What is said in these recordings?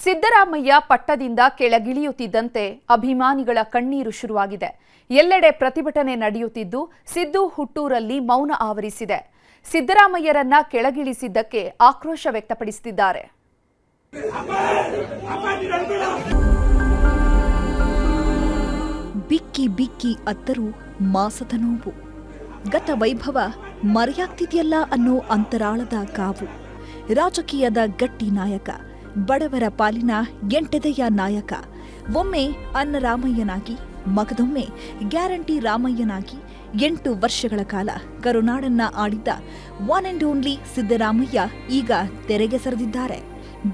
ಸಿದ್ದರಾಮಯ್ಯ ಪಟ್ಟದಿಂದ ಕೆಳಗಿಳಿಯುತ್ತಿದ್ದಂತೆ ಅಭಿಮಾನಿಗಳ ಕಣ್ಣೀರು ಶುರುವಾಗಿದೆ. ಎಲ್ಲೆಡೆ ಪ್ರತಿಭಟನೆ ನಡೆಯುತ್ತಿದ್ದು ಸಿದ್ದು ಹುಟ್ಟೂರಲ್ಲಿ ಮೌನ ಆವರಿಸಿದೆ. ಸಿದ್ದರಾಮಯ್ಯರನ್ನ ಕೆಳಗಿಳಿಸಿದ್ದಕ್ಕೆ ಆಕ್ರೋಶ ವ್ಯಕ್ತಪಡಿಸುತ್ತಿದ್ದಾರೆ. ಬಿಕ್ಕಿ ಬಿಕ್ಕಿ ಅತ್ತರೂ ಮಾಸದ ನೋವು. ಗತ ವೈಭವ ಮರೆಯಾಗ್ತಿದೆಯಲ್ಲ ಅನ್ನೋ ಅಂತರಾಳದ ಕಾವು. ರಾಜಕೀಯದ ಗಟ್ಟಿ ನಾಯಕ, ಬಡವರ ಪಾಲಿನ ಎಂಟೆದೆಯ ನಾಯಕ, ಒಮ್ಮೆ ಅನ್ನರಾಮಯ್ಯನಾಗಿ ಮಗದೊಮ್ಮೆ ಗ್ಯಾರಂಟಿ ರಾಮಯ್ಯನಾಗಿ 8 ವರ್ಷಗಳ ಕಾಲ ಕರುನಾಡನ್ನ ಆಡಿದ್ದ ಒನ್ ಅಂಡ್ ಓನ್ಲಿ ಸಿದ್ದರಾಮಯ್ಯ ಈಗ ತೆರೆಗೆ ಸರಿದಿದ್ದಾರೆ.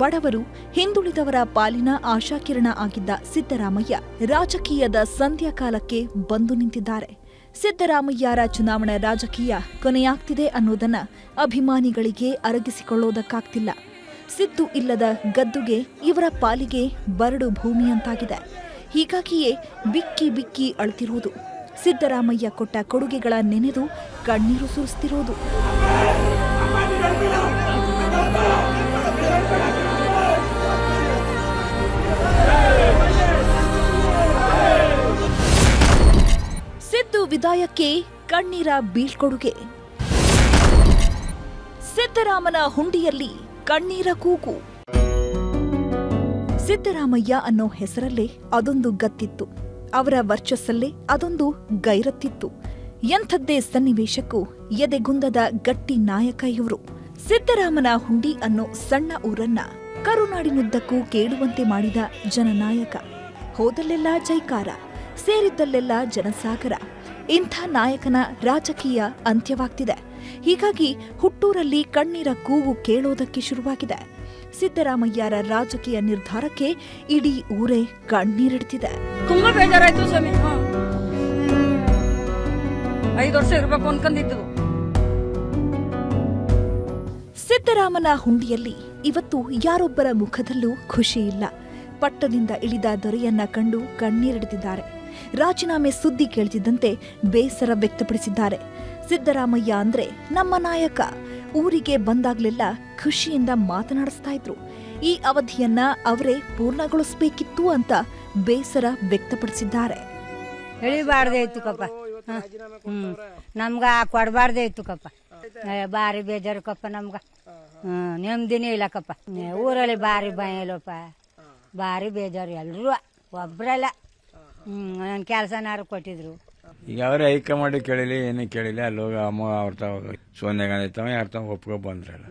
ಬಡವರು, ಹಿಂದುಳಿದವರ ಪಾಲಿನ ಆಶಾಕಿರಣ ಆಗಿದ್ದ ಸಿದ್ದರಾಮಯ್ಯ ರಾಜಕೀಯದ ಸಂಧ್ಯಾಕಾಲಕ್ಕೆ ಬಂದು ನಿಂತಿದ್ದಾರೆ. ಸಿದ್ದರಾಮಯ್ಯರ ಚುನಾವಣಾ ರಾಜಕೀಯ ಕೊನೆಯಾಗ್ತಿದೆ ಅನ್ನೋದನ್ನ ಅಭಿಮಾನಿಗಳಿಗೆ ಅರಗಿಸಿಕೊಳ್ಳೋದಕ್ಕಾಗ್ತಿಲ್ಲ. ಸಿದ್ದು ಇಲ್ಲದ ಗದ್ದುಗೆ ಇವರ ಪಾಲಿಗೆ ಬರಡು ಭೂಮಿಯಂತಾಗಿದೆ. ಹೀಗಾಗಿಯೇ ಬಿಕ್ಕಿ ಬಿಕ್ಕಿ ಅಳ್ತಿರುವುದು, ಸಿದ್ದರಾಮಯ್ಯ ಕೊಟ್ಟ ಕೊಡುಗೆಗಳ ನೆನೆದು ಕಣ್ಣೀರು ಸುರಿಸ್ತಿರೋದು. ಸಿದ್ದು ವಿದಾಯಕ್ಕೆ ಕಣ್ಣೀರ ಬೀಳ್ಕೊಡುಗೆ. ಸಿದ್ದರಾಮನ ಹುಂಡಿಯಲ್ಲಿ ಕಣ್ಣೀರ ಕೂಗು. ಸಿದ್ದರಾಮಯ್ಯ ಅನ್ನೋ ಹೆಸರಲ್ಲೇ ಅದೊಂದು ಗತ್ತಿತ್ತು. ಅವರ ವರ್ಚಸ್ಸಲ್ಲೇ ಅದೊಂದು ಗೈರತ್ತಿತ್ತು. ಎಂಥದ್ದೇ ಸನ್ನಿವೇಶಕ್ಕೂ ಎದೆಗುಂದದ ಗಟ್ಟಿ ನಾಯಕ ಇವರು. ಸಿದ್ದರಾಮನ ಹುಂಡಿ ಅನ್ನೋ ಸಣ್ಣ ಊರನ್ನ ಕರುನಾಡಿನುದ್ದಕ್ಕೂ ಕೇಳುವಂತೆ ಮಾಡಿದ ಜನನಾಯಕ. ಹೋದಲ್ಲೆಲ್ಲ ಜೈಕಾರ, ಸೇರಿದ್ದಲ್ಲೆಲ್ಲ ಜನಸಾಗರ. ಇಂಥ ನಾಯಕನ ರಾಜಕೀಯ ಅಂತ್ಯವಾಗ್ತಿದೆ. ಹೀಗಾಗಿ ಹುಟ್ಟೂರಲ್ಲಿ ಕಣ್ಣೀರ ಕೂಗು ಕೇಳೋದಕ್ಕೆ ಶುರುವಾಗಿದೆ. ಸಿದ್ದರಾಮಯ್ಯರ ರಾಜಕೀಯ ನಿರ್ಧಾರಕ್ಕೆ ಇಡೀ ಊರೇ ಕಣ್ಣೀರಿಡ್ತಿದೆ. ತುಂಬಾ ಬೇಜಾರಾಯ್ತು ಸ್ವಾಮಿ. 5 ವರ್ಷ ಇರಬೇಕು ಅನ್ಕೊಂಡಿದ್ದು. ಸಿದ್ದರಾಮನ ಹುಂಡಿಯಲ್ಲಿ ಇವತ್ತು ಯಾರೊಬ್ಬರ ಮುಖದಲ್ಲೂ ಖುಷಿ ಇಲ್ಲ. ಪಟ್ಟದಿಂದ ಇಳಿದ ದೊರೆಯನ್ನ ಕಂಡು ಕಣ್ಣೀರಿಡ್ತಿದ್ದಾರೆ. ರಾಜೀನಾಮೆ ಸುದ್ದಿ ಕೇಳ್ತಿದ್ದಂತೆ ಬೇಸರ ವ್ಯಕ್ತಪಡಿಸಿದ್ದಾರೆ. ಸಿದ್ದರಾಮಯ್ಯ ಅಂದ್ರೆ ನಮ್ಮ ನಾಯಕ. ಊರಿಗೆ ಬಂದಾಗ್ಲೆಲ್ಲ ಖುಷಿಯಿಂದ ಮಾತನಾಡಿಸ್ತಾ ಇದ್ರು. ಈ ಅವಧಿಯನ್ನ ಅವರೇ ಪೂರ್ಣಗೊಳಿಸಬೇಕಿತ್ತು ಅಂತ ಬೇಸರ ವ್ಯಕ್ತಪಡಿಸಿದ್ದಾರೆ. ಹೇಳಿಬಾರ್ದೇ ಇತ್ತು ಕಪ್ಪ, ನಮ್ಗ ಕೊಡಬಾರ್ದೇ ಇತ್ತು ಕಪ್ಪ. ಬಾರಿ ಬೇಜಾರು ಕಪ್ಪ ನಮ್ಗ. ನೆಮ್ಮದಿನೇ ಇಲ್ಲ ಕಪ್ಪ. ಊರಲ್ಲಿ ಬಾರಿ ಭಯ ಇಲ್ಲಪ್ಪ, ಬಾರಿ ಬೇಜಾರು. ಎಲ್ರು ಒಬ್ರಲ್ಲ. ನನ್ನ ಕೆಲಸನಾರು ಕೊಟ್ಟಿದ್ರು. ಈಗ ಅವರೇ ಹೈಕಮಾಂಡ್ ಕೇಳಿಲ್ಲ, ಏನೇ ಕೇಳಿಲ್ಲ. ಅಲ್ಲಿ ಹೋಗಿ ಅಮ್ಮ ಅವ್ರ ತಾವ ಸೋನಿಯಾ ಗಾಂಧಿ ತಾವ ಯಾರ ತಾವ ಒಪ್ಕೊ ಬಂದ್ರಲ್ಲ.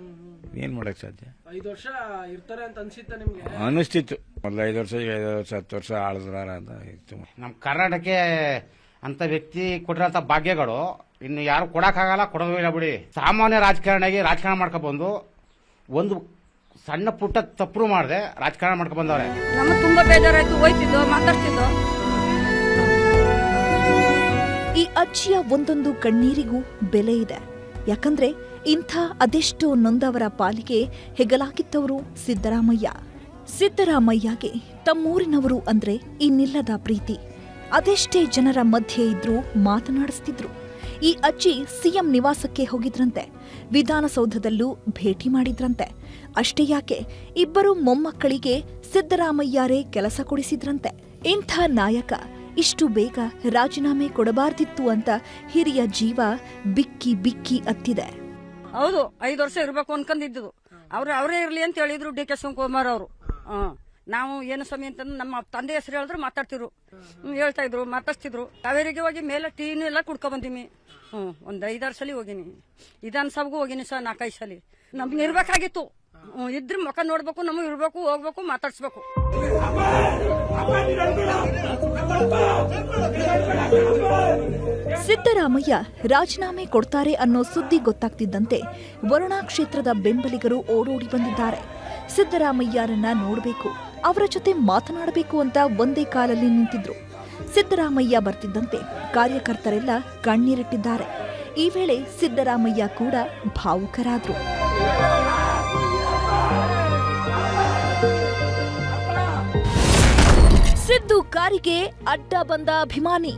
ಏನ್ ಮಾಡಕ್ ಸಾಧ್ಯ? 5 ವರ್ಷ ಇರ್ತಾರೆ ಅಂತ ಅನ್ಸಿತ್ತ ನಿಮ್ಗೆ? ಅನಿಸ್ತಿತ್ತು ಮೊದಲು 5 ವರ್ಷ, ಈಗ 5 ವರ್ಷ 10 ವರ್ಷ ಆಳಿದ್ರ ಅಂತ ಇತ್ತು. ನಮ್ಮ ಕರ್ನಾಟಕಕ್ಕೆ ಅಂತ ವ್ಯಕ್ತಿ ಕೊಟ್ಟಿರೋಂಥ ಭಾಗ್ಯಗಳು ಇನ್ನು ಯಾರು ಕೊಡಕ್ಕಾಗಲ್ಲ, ಕೊಡೋದು ಇಲ್ಲ ಬಿಡಿ. ಸಾಮಾನ್ಯ ರಾಜಕಾರಣ ಮಾಡ್ಕೊಬಂದು ಒಂದು ಸಣ್ಣ ಪುಟ್ಟ ತಪ್ಪು ಮಾಡದೆ ರಾಜಕಾರಣ ಮಾಡ್ಕೊಂಡ್ ಬಂದವ್ರೆ. ನಮಗೆ ತುಂಬಾ ಬೇಜಾರಾಯ್ತು. ಹೋಯ್ತಿದ್ದು, ಮಾತಾಡ್ತಿದ್ದು. ಈ ಅಜ್ಜಿಯ ಒಂದೊಂದು ಕಣ್ಣೀರಿಗೂ ಬೆಲೆ ಇದೆ. ಯಾಕಂದ್ರೆ ಇಂಥ ಅದೆಷ್ಟೋ ನೊಂದವರ ಪಾಲಿಗೆ ಹೆಗಲಾಗಿದ್ದವರು ಸಿದ್ದರಾಮಯ್ಯ. ಸಿದ್ದರಾಮಯ್ಯಗೆ ತಮ್ಮೂರಿನವರು ಅಂದ್ರೆ ಇನ್ನಿಲ್ಲದ ಪ್ರೀತಿ. ಅದೆಷ್ಟೇ ಜನರ ಮಧ್ಯೆ ಇದ್ರೂ ಮಾತನಾಡಿಸ್ತಿದ್ರು. ಈ ಅಜ್ಜಿ ಸಿಎಂ ನಿವಾಸಕ್ಕೆ ಹೋಗಿದ್ರಂತೆ, ವಿಧಾನಸೌಧದಲ್ಲೂ ಭೇಟಿ ಮಾಡಿದ್ರಂತೆ. ಅಷ್ಟೇ ಯಾಕೆ, ಇಬ್ಬರು ಮೊಮ್ಮಕ್ಕಳಿಗೆ ಸಿದ್ದರಾಮಯ್ಯರೇ ಕೆಲಸ ಕೊಡಿಸಿದ್ರಂತೆ. ಇಂಥ ನಾಯಕ ಇಷ್ಟು ಬೇಗ ರಾಜೀನಾಮೆ ಕೊಡಬಾರ್ದಿತ್ತು ಅಂತ ಹಿರಿಯ ಜೀವ ಬಿಕ್ಕಿ ಬಿಕ್ಕಿ ಅತ್ತಿದೆ. ಹೌದು, 5 ವರ್ಷ ಇರ್ಬೇಕು ಅನ್ಕೊಂಡಿದ್ದು. ಅವರೇ ಇರ್ಲಿ ಅಂತ ಹೇಳಿದ್ರು ಡಿ ಕೆ ಶಿವಕುಮಾರ್ ಅವರು. ನಾವು ಏನು ಸ್ವಾಮಿ ಅಂತ ನಮ್ಮ ತಂದೆ ಹೆಸರು ಹೇಳಿದ್ರು ಮಾತಾಡ್ತಿದ್ರು, ಹೇಳ್ತಾ ಇದ್ರು, ಮಾತಾಡ್ತಿದ್ರು. ಕಾವೇರಿಗೆ ಹೋಗಿ ಮೇಲೆ ಟೀನು ಎಲ್ಲ ಕುಡ್ಕೊ ಬಂದಿನಿ. ಒಂದ್ 5-6 ಸಲ ಹೋಗಿನಿ. ವಿಧಾನಸಭೆಗೂ ಹೋಗಿನಿ ಸರ್, 4-5 ಸಲ. ನಮ್ಗೆ ಇರ್ಬೇಕಾಗಿತ್ತು. ಇದ್ರ ಮುಖ ನೋಡ್ಬೇಕು, ನಮಗ್ ಇರ್ಬೇಕು, ಹೋಗ್ಬೇಕು, ಮಾತಾಡ್ಸ್ಬೇಕು. ಸಿದ್ದರಾಮಯ್ಯ ರಾಜೀನಾಮೆ ಕೊಡ್ತಾರೆ ಅನ್ನೋ ಸುದ್ದಿ ಗೊತ್ತಾಗ್ತಿದ್ದಂತೆ ವರುಣಾ ಕ್ಷೇತ್ರದ ಬೆಂಬಲಿಗರು ಓಡೋಡಿ ಬಂದಿದ್ದಾರೆ. ಸಿದ್ದರಾಮಯ್ಯರನ್ನ ನೋಡಬೇಕು, ಅವರ ಜೊತೆ ಮಾತನಾಡಬೇಕು ಅಂತ ಒಂದೇ ಕಾಲಲ್ಲಿ ನಿಂತಿದ್ರು. ಸಿದ್ದರಾಮಯ್ಯ ಬರ್ತಿದ್ದಂತೆ ಕಾರ್ಯಕರ್ತರೆಲ್ಲ ಕಣ್ಣೀರಿಟ್ಟಿದ್ದಾರೆ. ಈ ವೇಳೆ ಸಿದ್ದರಾಮಯ್ಯ ಕೂಡ ಭಾವುಕರಾದ್ರು. ಸಿದ್ದು ಕಾರಿಗೆ ಅಡ್ಡ ಬಂದ ಅಭಿಮಾನಿ.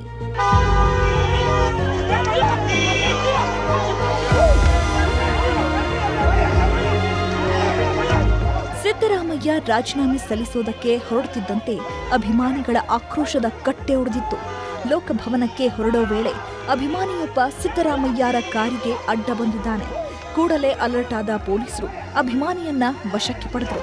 ಸಿದ್ದರಾಮಯ್ಯ ರಾಜೀನಾಮೆ ಸಲ್ಲಿಸೋದಕ್ಕೆ ಹೊರಡುತ್ತಿದ್ದಂತೆ ಅಭಿಮಾನಿಗಳ ಆಕ್ರೋಶದ ಕಟ್ಟೆ ಒಡೆದಿತ್ತು. ಲೋಕಭವನಕ್ಕೆ ಹೊರಡೋ ವೇಳೆ ಅಭಿಮಾನಿಯೊಬ್ಬ ಸಿದ್ದರಾಮಯ್ಯರ ಕಾರಿಗೆ ಅಡ್ಡ ಬಂದಿದ್ದಾನೆ. ಕೂಡಲೇ ಅಲರ್ಟ್ ಆದ ಪೊಲೀಸರು ಅಭಿಮಾನಿಯನ್ನ ವಶಕ್ಕೆ ಪಡೆದರು.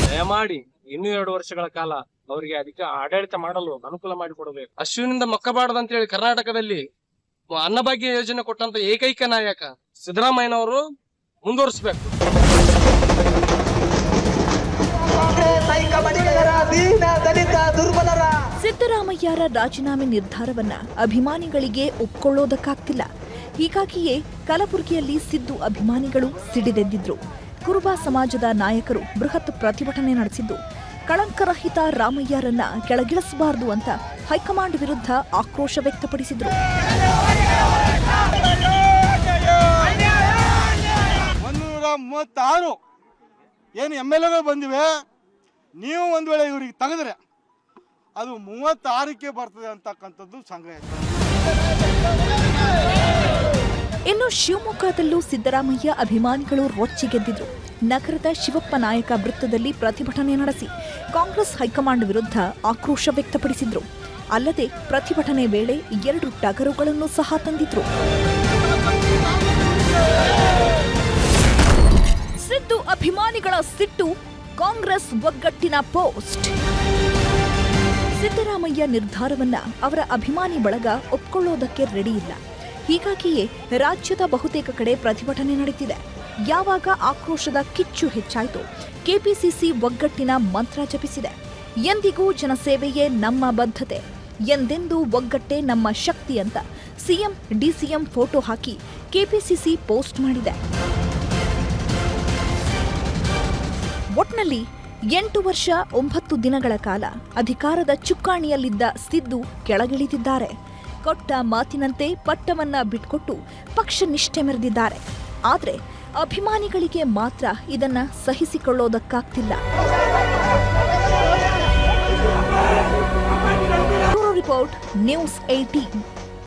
ದಯಮಾಡಿ ಇನ್ನೂ 2 ವರ್ಷಗಳ ಕಾಲ ಅವರಿಗೆ ಆಡಳಿತ ಮಾಡಲು ಅನುಕೂಲ ಮಾಡಿಕೊಡಬೇಕು. ಹಸುವಿನಿಂದ ಮಕ್ಕಬಾರದು ಅಂತ ಹೇಳಿ ಕರ್ನಾಟಕದಲ್ಲಿ ಅನ್ನಭಾಗ್ಯ ಯೋಜನೆ ಕೊಟ್ಟಂತ ಏಕೈಕ ನಾಯಕ ಸಿದ್ದರಾಮಯ್ಯನವರು ಮುಂದುವರಿಸಬೇಕು. ಸಿದ್ದರಾಮಯ್ಯರ ರಾಜೀನಾಮೆ ನಿರ್ಧಾರವನ್ನ ಅಭಿಮಾನಿಗಳಿಗೆ ಒಪ್ಪಿಕೊಳ್ಳೋದಕ್ಕಾಗ್ತಿಲ್ಲ. ಹೀಗಾಗಿಯೇ ಕಲಬುರಗಿಯಲ್ಲಿ ಸಿದ್ದು ಅಭಿಮಾನಿಗಳು ಸಿಡಿದೆದ್ದಿದ್ರು. ಕುರುಬ ಸಮಾಜದ ನಾಯಕರು ಬೃಹತ್ ಪ್ರತಿಭಟನೆ ನಡೆಸಿದ್ದು, ಕಳಂಕರಹಿತ ರಾಮಯ್ಯರನ್ನ ಕೆಳಗಿಳಿಸಬಾರದು ಅಂತ ಹೈಕಮಾಂಡ್ ವಿರುದ್ಧ ಆಕ್ರೋಶ ವ್ಯಕ್ತಪಡಿಸಿದ್ರು. 136 ಏನು MLAಗಳು ಬಂದಿವೆ, ನೀವು ಒಂದು ವೇಳೆ ಇವರಿಗೆ ತೆಗೆದ್ರೆ ಅದು 36ಕ್ಕೆ ಬರ್ತದೆ ಅಂತಕ್ಕಂಥದ್ದು ಸಂಗ್ರಹ. ಇನ್ನು ಶಿವಮೊಗ್ಗದಲ್ಲೂ ಸಿದ್ದರಾಮಯ್ಯ ಅಭಿಮಾನಿಗಳು ರೊಚ್ಚಿಗೆದ್ದಿದ್ರು. ನಗರದ ಶಿವಪ್ಪ ನಾಯಕ ವೃತ್ತದಲ್ಲಿ ಪ್ರತಿಭಟನೆ ನಡೆಸಿ ಕಾಂಗ್ರೆಸ್ ಹೈಕಮಾಂಡ್ ವಿರುದ್ಧ ಆಕ್ರೋಶ ವ್ಯಕ್ತಪಡಿಸಿದ್ರು. ಅಲ್ಲದೆ ಪ್ರತಿಭಟನೆ ವೇಳೆ 2 ಟಗರುಗಳನ್ನು ಸಹ ತಂದಿದ್ರು. ಸಿದ್ದು ಅಭಿಮಾನಿಗಳ ಸಿಟ್ಟು, ಕಾಂಗ್ರೆಸ್ ಒಗ್ಗಟ್ಟಿನ ಪೋಸ್ಟ್. ಸಿದ್ದರಾಮಯ್ಯ ನಿರ್ಧಾರವನ್ನ ಅವರ ಅಭಿಮಾನಿ ಬಳಗ ಒಪ್ಪಿಕೊಳ್ಳೋದಕ್ಕೆ ರೆಡಿ ಇಲ್ಲ. ಹೀಗಾಗಿಯೇ ರಾಜ್ಯದ ಬಹುತೇಕ ಕಡೆ ಪ್ರತಿಭಟನೆ ನಡೆದಿದೆ. ಯಾವಾಗ ಆಕ್ರೋಶದ ಕಿಚ್ಚು ಹೆಚ್ಚಾಯಿತು, ಕೆಪಿಸಿಸಿ ಒಗ್ಗಟ್ಟಿನ ಮಂತ್ರ ಜಪಿಸಿದೆ. ಎಂದಿಗೂ ಜನಸೇವೆಯೇ ನಮ್ಮ ಬದ್ಧತೆ, ಎಂದೆಂದೂ ಒಗ್ಗಟ್ಟೇ ನಮ್ಮ ಶಕ್ತಿ ಅಂತ ಸಿಎಂ ಡಿಸಿಎಂ ಫೋಟೋ ಹಾಕಿ ಕೆಪಿಸಿಸಿ ಪೋಸ್ಟ್ ಮಾಡಿದೆ. ಒಟ್ನಲ್ಲಿ 8 ವರ್ಷ 9 ದಿನಗಳ ಕಾಲ ಅಧಿಕಾರದ ಚುಕ್ಕಾಣಿಯಲ್ಲಿದ್ದ ಸಿದ್ದು ಕೆಳಗಿಳಿದಿದ್ದಾರೆ. ಕೊಟ್ಟ ಮಾತಿನಂತೆ ಪಟ್ಟವನ್ನ ಬಿಟ್ಕೊಟ್ಟು ಪಕ್ಷ ನಿಷ್ಠೆ ಮೆರೆದಿದ್ದಾರೆ. ಆದರೆ ಅಭಿಮಾನಿಗಳಿಗೆ ಮಾತ್ರ ಇದನ್ನ ಸಹಿಸಿಕೊಳ್ಳೋದಕ್ಕಾಗ್ತಿಲ್ಲ. Report news 18.